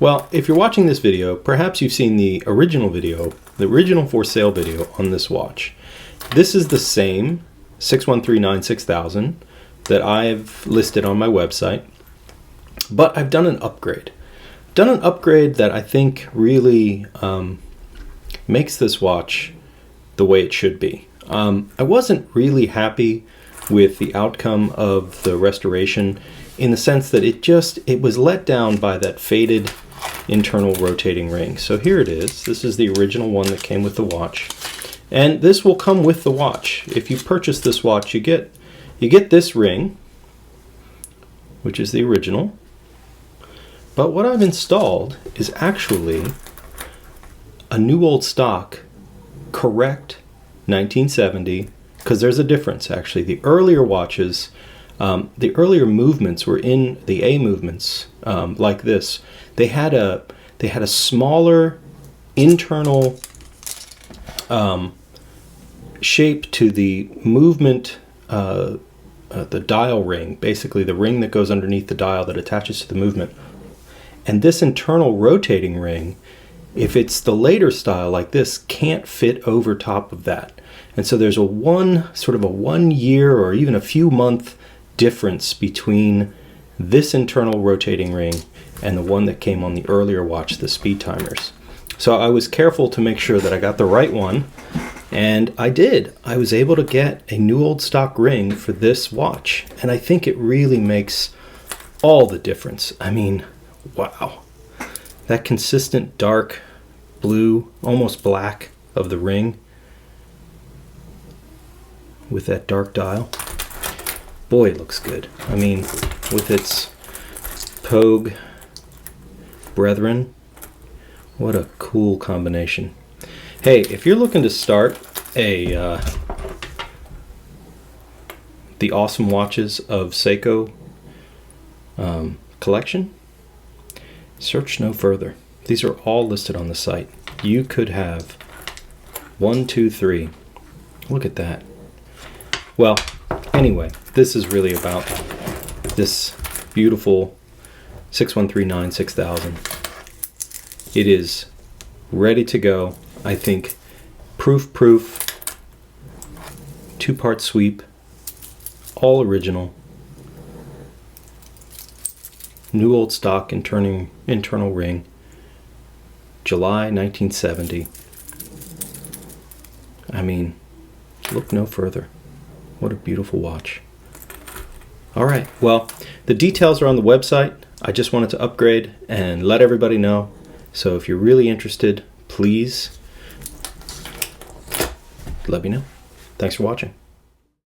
Well, if you're watching this video, perhaps you've seen the original for sale video on this watch. This is the same 6139-6000 that I've listed on my website, but I've done an upgrade. Done an upgrade that I think really makes this watch the way it should be. I wasn't really happy with the outcome of the restoration in the sense that it was let down by that faded internal rotating ring. So here it is. This is the original one that came with the watch. And this will come with the watch. If you purchase this watch, you get this ring, which is the original. But what I've installed is actually a new old stock, correct 1970, because there's a difference actually. The earlier watches, the earlier movements were in the A movements, like this. They had a smaller internal shape to the movement, the dial ring, basically the ring that goes underneath the dial that attaches to the movement. And this internal rotating ring, if it's the later style like this, can't fit over top of that. And so there's sort of a 1 year or even a few month difference between this internal rotating ring and the one that came on the earlier watch, the speed timers. So I was careful to make sure that I got the right one, and I did. I was able to get a new old stock ring for this watch, and I think it really makes all the difference. I mean, wow. That consistent dark blue, almost black of the ring with that dark dial. Boy, it looks good. I mean, with its Pogue brethren, what a cool combination. Hey, if you're looking to start the awesome watches of Seiko collection, search no further. These are all listed on the site. You could have 1, 2, 3. Look at that. Well, anyway, this is really about this beautiful 6139-6000. It is ready to go. I think proof, 2-part sweep, all original, new old stock internal ring, July 1970. I mean, look no further. What a beautiful watch. All right, well, the details are on the website. I just wanted to upgrade and let everybody know. So if you're really interested, please let me know. Thanks for watching.